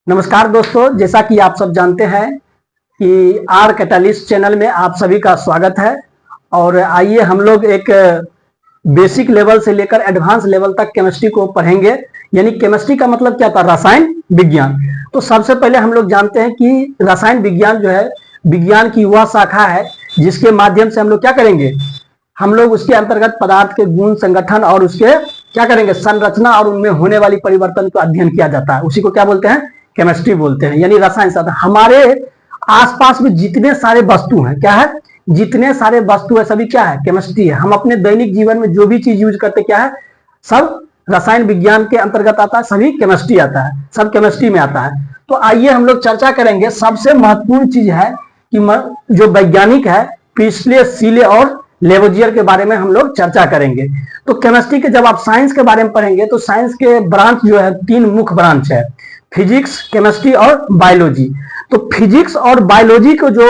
नमस्कार दोस्तों, जैसा कि आप सब जानते हैं कि आर कैटालिस्ट चैनल में आप सभी का स्वागत है। और आइए हम लोग एक बेसिक लेवल से लेकर एडवांस लेवल तक केमिस्ट्री को पढ़ेंगे। यानी केमिस्ट्री का मतलब क्या था? रसायन विज्ञान। तो सबसे पहले हम लोग जानते हैं कि रसायन विज्ञान जो है विज्ञान की वह शाखा है जिसके माध्यम से हम लोग क्या करेंगे, हम लोग उसके अंतर्गत पदार्थ के गुण, संगठन और उसके क्या करेंगे, संरचना और उनमें होने वाली परिवर्तन का अध्ययन किया जाता है। उसी को क्या बोलते हैं? केमिस्ट्री बोलते हैं। यानी रसायन शास्त्र। हमारे आसपास में जितने सारे वस्तु हैं, क्या है, जितने सारे वस्तु है सभी क्या है? केमिस्ट्री है। हम अपने दैनिक जीवन में जो भी चीज यूज करते क्या है, सब रसायन विज्ञान के अंतर्गत आता है, सभी केमिस्ट्री आता है, सब केमिस्ट्री में आता है। तो आइए हम लोग चर्चा करेंगे। सबसे महत्वपूर्ण चीज है कि जो वैज्ञानिक है प्रिस्टले, सीले और लेवोजियर के बारे में हम लोग चर्चा करेंगे। तो केमिस्ट्री के जब आप साइंस के बारे में पढ़ेंगे तो साइंस के ब्रांच जो है, तीन मुख्य ब्रांच है, फिजिक्स, केमिस्ट्री और बायोलॉजी। तो फिजिक्स और बायोलॉजी को जो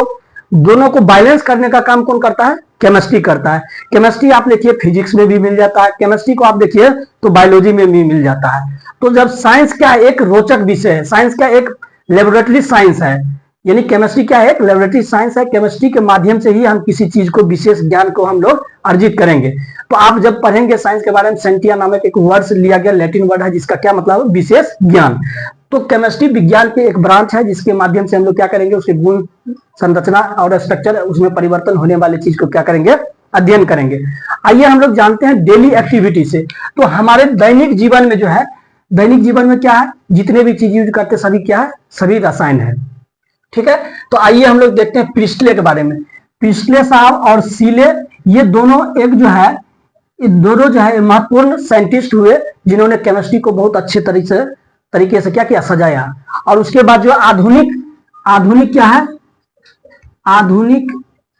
दोनों को बैलेंस करने का काम कौन करता है? केमिस्ट्री करता है। केमिस्ट्री आप देखिए फिजिक्स में भी मिल जाता है, केमिस्ट्री को आप देखिए तो बायोलॉजी में भी मिल जाता है। तो जब साइंस क्या एक रोचक विषय है, साइंस क्या एक लेबोरेटरी साइंस है, यानी केमिस्ट्री क्या है? एक लेबोरेटरी साइंस है। केमिस्ट्री के माध्यम से ही हम किसी चीज को, विशेष ज्ञान को हम लोग अर्जित करेंगे। तो आप जब पढ़ेंगे साइंस के बारे में, सेंटिया नामक एक वर्ड से लिया गया लैटिन वर्ड है जिसका क्या मतलब है? विशेष ज्ञान। तो केमिस्ट्री विज्ञान के एक ब्रांच है जिसके माध्यम से हम लोग क्या करेंगे, उसके गुण, संरचना और स्ट्रक्चर, उसमें परिवर्तन होने वाली चीज को क्या करेंगे, अध्ययन करेंगे। आइए हम लोग जानते हैं डेली एक्टिविटी से। तो हमारे दैनिक जीवन में जो है, दैनिक जीवन में क्या है, जितने भी चीज यूज करते सभी क्या है? सभी रसायन है। ठीक है। तो आइए हम लोग देखते हैं प्रिस्टले के बारे में। प्रिस्टले साहब और सीले, ये दोनों एक जो है, ये दोनों जो है महत्वपूर्ण साइंटिस्ट हुए जिन्होंने केमिस्ट्री को बहुत अच्छे तरीके से क्या किया, सजाया। और उसके बाद जो आधुनिक क्या है, आधुनिक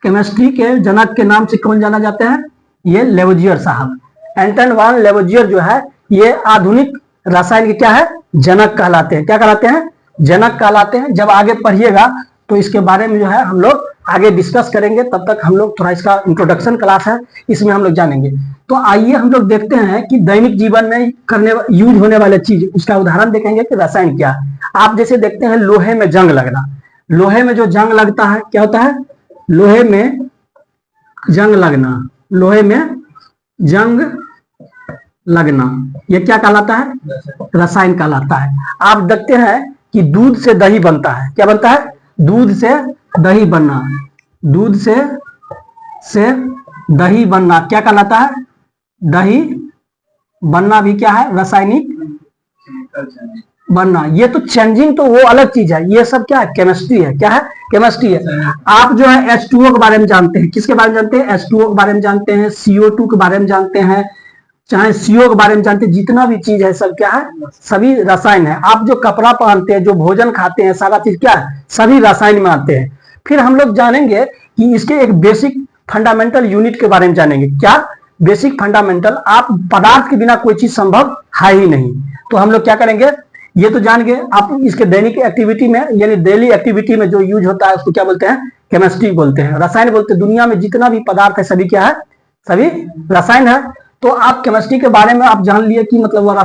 केमिस्ट्री के जनक के नाम से कौन जाना जाते हैं? ये लेवोजियर साहब, एंटन वान लेवोजियर जो है, ये आधुनिक रसायन के क्या है? जनक कहलाते हैं। क्या कहलाते हैं? जनक कहलाते हैं। जब आगे पढ़िएगा तो इसके बारे में जो है हम लोग आगे डिस्कस करेंगे। तब तक हम लोग थोड़ा इसका इंट्रोडक्शन क्लास है, इसमें हम लोग जानेंगे। तो आइए हम लोग देखते हैं कि दैनिक जीवन में यूज होने वाले चीज, उसका उदाहरण देखेंगे कि रसायन क्या है। आप जैसे देखते हैं लोहे में जंग लगना, लोहे में जो जंग लगता है क्या होता है? लोहे में जंग लगना, लोहे में जंग लगना, ये क्या कहलाता है? रसायन कहलाता है। आप देखते हैं कि दूध से दही बनता है। क्या बनता है? दूध से दही बनना, दूध से दही बनना क्या कहलाता है? दही बनना भी क्या है? रासायनिक बनना। ये तो चेंजिंग तो वो अलग चीज है, ये सब क्या है? केमिस्ट्री है। क्या है? केमिस्ट्री है। आप जो है H2O के बारे में जानते हैं। किसके बारे में जानते हैं? H2O के बारे में जानते हैं, CO2 के बारे में जानते हैं, चाहे CO के बारे में जानते हैं। जितना भी चीज है सब क्या है? सभी रसायन है। आप जो कपड़ा पहनते हैं, जो भोजन खाते हैं, सारा चीज क्या है? सभी रसायन में आते हैं। फिर हम लोग जानेंगे कि इसके एक बेसिक फंडामेंटल यूनिट के बारे में जानेंगे। क्या बेसिक फंडामेंटल? आप पदार्थ के बिना कोई चीज संभव है ही नहीं। तो हम लोग क्या करेंगे, ये तो जान गए। आप इसके दैनिक एक्टिविटी में, यानी डेली एक्टिविटी में जो यूज होता है उसको क्या बोलते हैं? केमिस्ट्री बोलते हैं, रसायन बोलते हैं। दुनिया में जितना भी पदार्थ है सभी क्या है? सभी रसायन है। तो आप केमिस्ट्री के बारे में आप जान लिए कि मतलब वह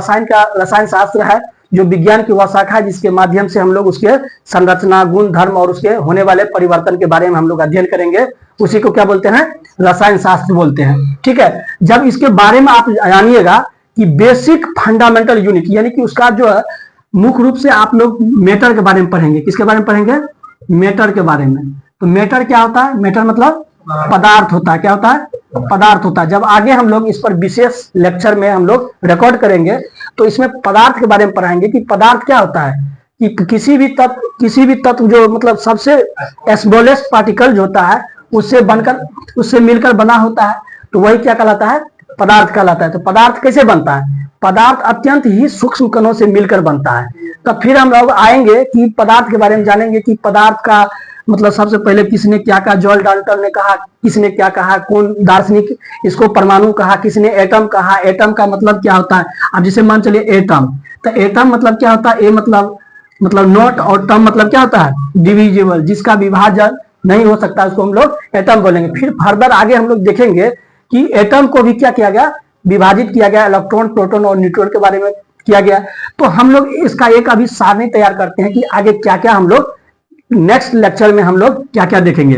रसायन शास्त्र है जो विज्ञान की वह शाखा है जिसके माध्यम से हम लोग उसके संरचना, गुण, धर्म और उसके होने वाले परिवर्तन के बारे में हम लोग अध्ययन करेंगे। उसी को क्या बोलते हैं? रसायन शास्त्र बोलते हैं। ठीक है। जब इसके बारे में आप जानिएगा कि बेसिक फंडामेंटल यूनिट, यानी कि उसका जो है मुख्य रूप से आप लोग मैटर के बारे में पढ़ेंगे। किसके बारे में पढ़ेंगे? मैटर के बारे में। तो मैटर क्या होता है? मैटर मतलब पदार्थ होता है। क्या होता है? पदार्थ होता है। जब आगे हम लोग इस पर विशेष लेक्चर में हम लोग रिकॉर्ड करेंगे तो इसमें पदार्थ के बारे में पढ़ाएंगे कि पदार्थ क्या होता है, कि किसी भी तत्व जो मतलब सबसे स्मॉलेस्ट पार्टिकल जो होता है उससे मिलकर बना होता है, तो वही क्या कहलाता है? पदार्थ कहलाता है। तो पदार्थ कैसे बनता है? पदार्थ अत्यंत ही सूक्ष्म कणों से मिलकर बनता है। तो फिर हम लोग आएंगे कि पदार्थ के बारे में जानेंगे कि पदार्थ का मतलब सबसे पहले किसने क्या कहा, जॉर्ज डाल्टन ने कहा, किसने क्या कहा, कौन दार्शनिक इसको परमाणु कहा, किसने एटम कहा, एटम का मतलब क्या होता है। अब जैसे मान चलिए एटम, तो एटम मतलब क्या होता है? ए मतलब नॉट, और टम मतलब क्या होता है? डिविजिबल, जिसका विभाजन नहीं हो सकता उसको हम लोग एटम बोलेंगे। फिर फर्दर आगे हम लोग देखेंगे कि एटम को भी क्या किया गया? विभाजित किया गया। इलेक्ट्रॉन, प्रोटॉन और न्यूट्रॉन के बारे में किया गया। तो हम लोग इसका एक अभी सारणी तैयार करते हैं कि आगे क्या क्या हम लोग नेक्स्ट लेक्चर में हम लोग क्या क्या देखेंगे।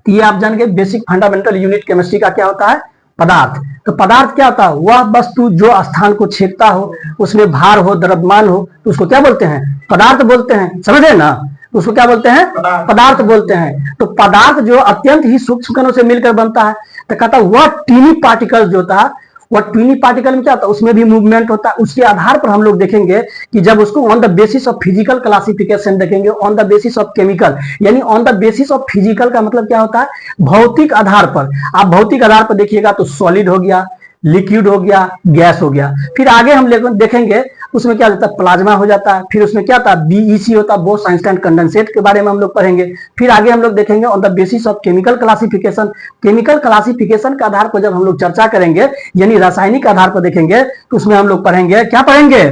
ये आप जान गए बेसिक फंडामेंटल यूनिट केमिस्ट्री का क्या होता है, पदार्थ। तो पदार्थ क्या होता है, वह वस्तु जो स्थान को छेदता हो, उसमें भार हो, द्रव्यमान हो, तो उसको क्या बोलते हैं, पदार्थ बोलते हैं। समझे ना, उसको क्या बोलते हैं, पदार्थ बोलते हैं। तो पदार्थ जो अत्यंत ही सूक्ष्म कणों से मिलकर बनता है, तो कहता है वह टीनी पार्टिकल जो होता है, वह टीनी पार्टिकल में क्या होता है, उसमें भी मूवमेंट होता है। उसके आधार पर हम लोग देखेंगे कि जब उसको on the basis of physical classification देखेंगे, on the basis of chemical, यानी on the basis of physical का मतलब क्या होता है, भौतिक आधार पर। आप भौतिक आधार पर देखिएगा तो सॉलिड हो गया, लिक्विड हो गया, गैस हो गया। फिर आगे हम देखेंगे उसमें क्या होता है, प्लाज्मा हो जाता है। फिर उसमें क्या होता है, बीईसी होता है, बोस आइंस्टाइन कंडेंसेट के बारे में हम लोग पढ़ेंगे। फिर आगे हम लोग देखेंगे on the basis of chemical classification. Chemical classification के आधार पर जब हम लोग चर्चा करेंगे, यानी रासायनिक आधार पर देखेंगे, तो उसमें हम लोग पढ़ेंगे, क्या पढ़ेंगे,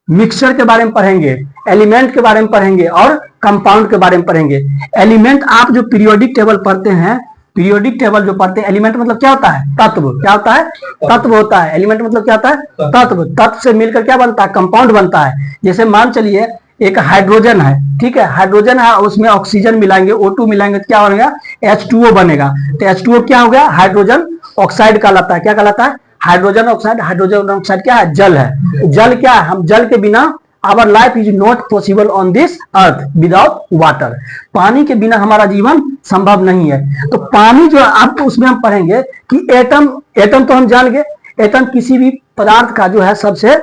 मिक्सचर के बारे में पढ़ेंगे, एलिमेंट के बारे में पढ़ेंगे और कंपाउंड के बारे में पढ़ेंगे। एलिमेंट आप जो पीरियोडिक टेबल पढ़ते हैं, पीरियोडिक टेबल जो पढ़ते हैं, एलिमेंट मतलब क्या होता है, तत्व। क्या होता है, तत्व होता है। एलिमेंट मतलब क्या होता है, तत्व। तत्व से मिलकर क्या बनता है, कंपाउंड बनता है। जैसे मान चलिए एक हाइड्रोजन है, ठीक है, हाइड्रोजन है, उसमें ऑक्सीजन मिलाएंगे, O2 मिलाएंगे तो क्या बनेगा, H2O बनेगा। तो H2O क्या हो गया, हाइड्रोजन ऑक्साइड कहलाता है। क्या कहलाता है, हाइड्रोजन ऑक्साइड। हाइड्रोजन ऑक्साइड क्या है, जल है। जल क्या है, हम जल के बिना, our life is not possible on this earth without water. पानी के बिना हमारा जीवन संभव नहीं है। तो पानी जो आप उसमें हम पढ़ेंगे कि एटम, एटम तो हम जान गए, एटम किसी भी पदार्थ का जो है सबसे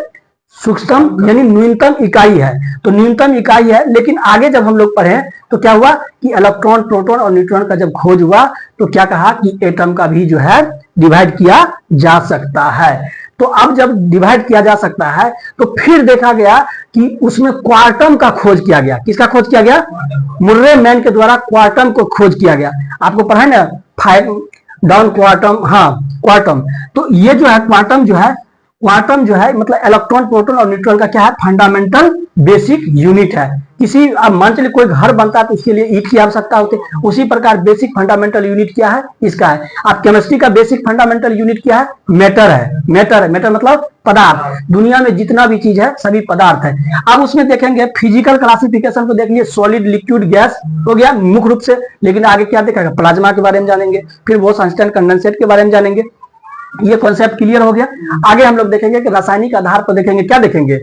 सूक्ष्म यानी न्यूनतम इकाई है। तो न्यूनतम इकाई है, लेकिन आगे जब हम लोग पढ़े तो क्या हुआ कि इलेक्ट्रॉन, प्रोटॉन और न्यूट्रॉन का जब खोज हुआ तो क्या कहा कि एटम का भी जो है डिवाइड किया जा सकता है। तो अब जब डिवाइड किया जा सकता है तो फिर देखा गया कि उसमें क्वांटम का खोज किया गया। किसका खोज किया गया, मुर्रे मैन के द्वारा क्वांटम को खोज किया गया। आपको पढ़ा है ना, 5 डाउन क्वांटम, हाँ क्वांटम। तो ये जो है क्वांटम जो है, क्वांटम जो है मतलब इलेक्ट्रॉन, प्रोटॉन और न्यूट्रॉन का क्या है, फंडामेंटल बेसिक यूनिट है। किसी, अब मान चलिए कोई घर बनता है तो उसके लिए ईंट की आवश्यकता होती है, उसी प्रकार बेसिक फंडामेंटल यूनिट क्या है, इसका है। अब केमिस्ट्री का बेसिक फंडामेंटल यूनिट क्या है, मैटर है। मैटर है, मैटर मतलब पदार्थ। दुनिया में जितना भी चीज है सभी पदार्थ है। अब उसमें देखेंगे फिजिकल क्लासिफिकेशन को, देख लिए सॉलिड, लिक्विड, गैस हो गया मुख्य रूप से। लेकिन आगे क्या देखेगा, प्लाज्मा के बारे में जानेंगे, फिर बोस आइंस्टाइन कंडेंसेट के बारे में जानेंगे। ये कॉन्सेप्ट क्लियर हो गया। आगे हम लोग देखेंगे कि रासायनिक आधार पर देखेंगे, क्या देखेंगे,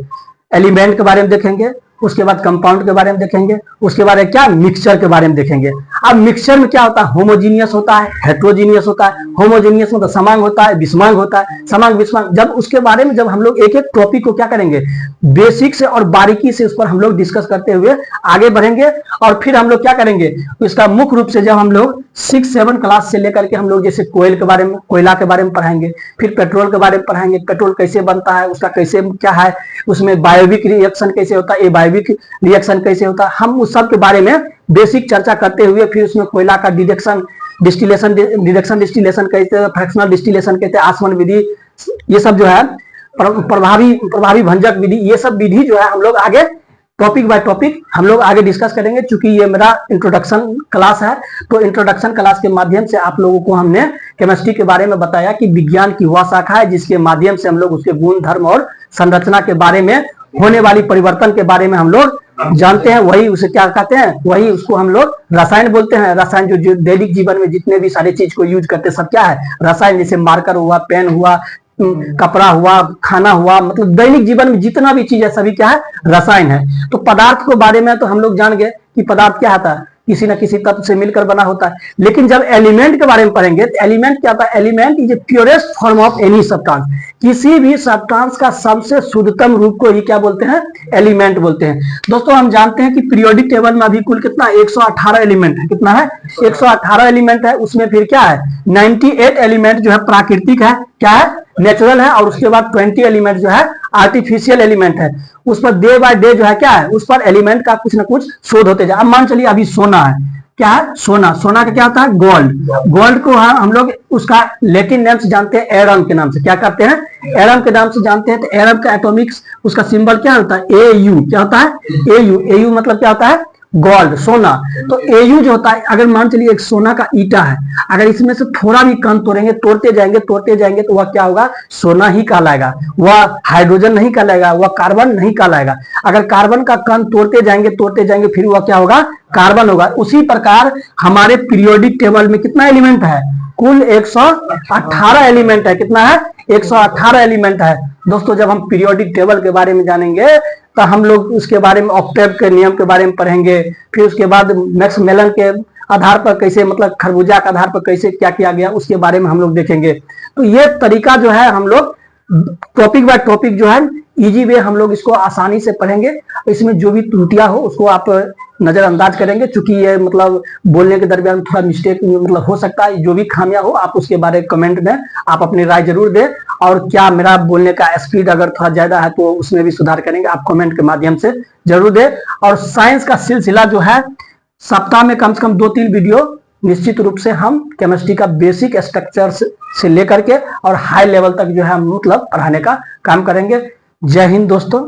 एलिमेंट के बारे में देखेंगे, उसके बाद कंपाउंड के बारे में देखेंगे, उसके बाद क्या, मिक्सचर के बारे में देखेंगे। अब मिक्सचर में क्या होता है, होमोजीनियस होता है, हेट्रोजीनियस होता है। होमोजीनियस मतलब समांग होता है, विषमांग होता है, समांग विषमांग। जब उसके बारे में जब हम लोग एक एक टॉपिक को क्या करेंगे, बेसिक से और बारीकी से उस पर हम लोग डिस्कस करते हुए आगे बढ़ेंगे। और फिर हम लोग क्या करेंगे, इसका मुख्य रूप से जब हम लोग 6-7 क्लास से लेकर के हम लोग जैसे कोयल के बारे में, कोयला के बारे में पढ़ाएंगे, फिर पेट्रोल के बारे में पढ़ाएंगे, पेट्रोल कैसे बनता है, उसका कैसे क्या है, उसमें बायोविक रिएक्शन कैसे होता है, एबायोविक रिएक्शन कैसे होता है, हम उस सब के बारे में बेसिक चर्चा करते हुए फिर उसमें कोयला का डिडक्शन, डिस्टिलेशन, डिडक्शन डिस्टिलेशन कहते हैं, फ्रैक्शनल डिस्टिलेशन कहते हैं, आसवन विधि, ये सब जो है प्रभावी भंजक विधि, ये सब विधि जो है हम लोग आगे टॉपिक बाय टॉपिक हम लोग आगे डिस्कस करेंगे। चूंकि ये मेरा इंट्रोडक्शन क्लास है, तो इंट्रोडक्शन क्लास के माध्यम से आप लोगों को हमने केमिस्ट्री के बारे में बताया कि विज्ञान की वह शाखा है जिसके माध्यम से हम लोग उसके गुण, धर्म और संरचना के बारे में, होने वाली परिवर्तन के बारे में हम लोग जानते हैं। वही उसे क्या कहते हैं, वही उसको हम लोग रसायन बोलते हैं। रसायन जो दैनिक जीवन में जितने भी सारे चीज को यूज करते हैं सब क्या है, रसायन। जैसे मार्कर हुआ, पेन हुआ, कपड़ा हुआ, खाना हुआ, मतलब दैनिक जीवन में जितना भी चीज है सभी क्या है, रसायन है। तो पदार्थ के बारे में तो हम लोग जान गए कि पदार्थ क्या होता है, किसी न किसी तत्व से मिलकर बना होता है। लेकिन जब एलिमेंट के बारे में पढ़ेंगे तो एलिमेंट क्या होता है, element is a purest form of any substance. किसी भी सब्सटेंस का सबसे शुद्धतम रूप को ही क्या बोलते हैं, एलिमेंट बोलते हैं। दोस्तों हम जानते हैं कि पीरियोडिक टेबल में अभी कुल कितना 118 एलिमेंट है। कितना है, 118 एलिमेंट है। उसमें फिर क्या है, 98 एलिमेंट जो है प्राकृतिक है, क्या है, नेचुरल है। और उसके बाद 20 एलिमेंट जो है आर्टिफिशियल एलिमेंट है। उस पर डे बाय डे जो है क्या है, उस पर एलिमेंट का कुछ ना कुछ शोध होते जाए। अब मान चलिए अभी सोना है, क्या है, सोना। सोना का क्या होता है, गोल्ड। गोल्ड को हम लोग उसका लैटिन नेम से जानते हैं, एरम के नाम से। क्या कहते हैं, एरम के नाम से जानते हैं। तो एरम का एटॉमिक्स उसका सिंबल क्या होता है, AU। क्या होता है, AU। AU मतलब क्या होता है, गोल्ड सोना। तो एयू जो होता है, अगर मान चलिए एक सोना का ईटा है, अगर इसमें से थोड़ा भी कण तोड़ेंगे, तोड़ते जाएंगे तो वह क्या होगा, सोना ही कहलाएगा। वह हाइड्रोजन नहीं कहलाएगा, वह कार्बन नहीं कहलाएगा। अगर कार्बन का कण तोड़ते जाएंगे फिर वह क्या होगा, कार्बन होगा। उसी प्रकार हमारे पीरियोडिक टेबल में कितना एलिमेंट है, कुल 118 एलिमेंट है। कितना है, 118 एलिमेंट है। दोस्तों जब हम पीरियोडिक टेबल के बारे में जानेंगे तो हम लोग उसके बारे में ऑक्टेव के नियम के बारे में पढ़ेंगे, फिर उसके बाद मैक्स मेलन के आधार पर कैसे, मतलब खरबूजा के आधार पर कैसे क्या किया गया, उसके बारे में हम लोग देखेंगे। तो ये तरीका जो है हम लोग टॉपिक बाय टॉपिक जो है इजी वे हम लोग इसको आसानी से पढ़ेंगे। इसमें जो भी त्रुटियां हो उसको आप नजरअंदाज करेंगे, चूंकि ये मतलब बोलने के दरमियान थोड़ा मिस्टेक मतलब हो सकता है। जो भी खामियां हो आप उसके बारे में कमेंट में आप अपनी राय जरूर दें, और क्या मेरा बोलने का स्पीड अगर थोड़ा ज्यादा है तो उसमें भी सुधार करेंगे, आप कमेंट के माध्यम से जरूर दें। और साइंस का सिलसिला जो है सप्ताह में कम से कम 2-3 वीडियो निश्चित रूप से हम केमिस्ट्री का बेसिक स्ट्रक्चर से लेकर के और हाई लेवल तक जो है मतलब पढ़ाने का काम करेंगे। जय हिंद दोस्तों।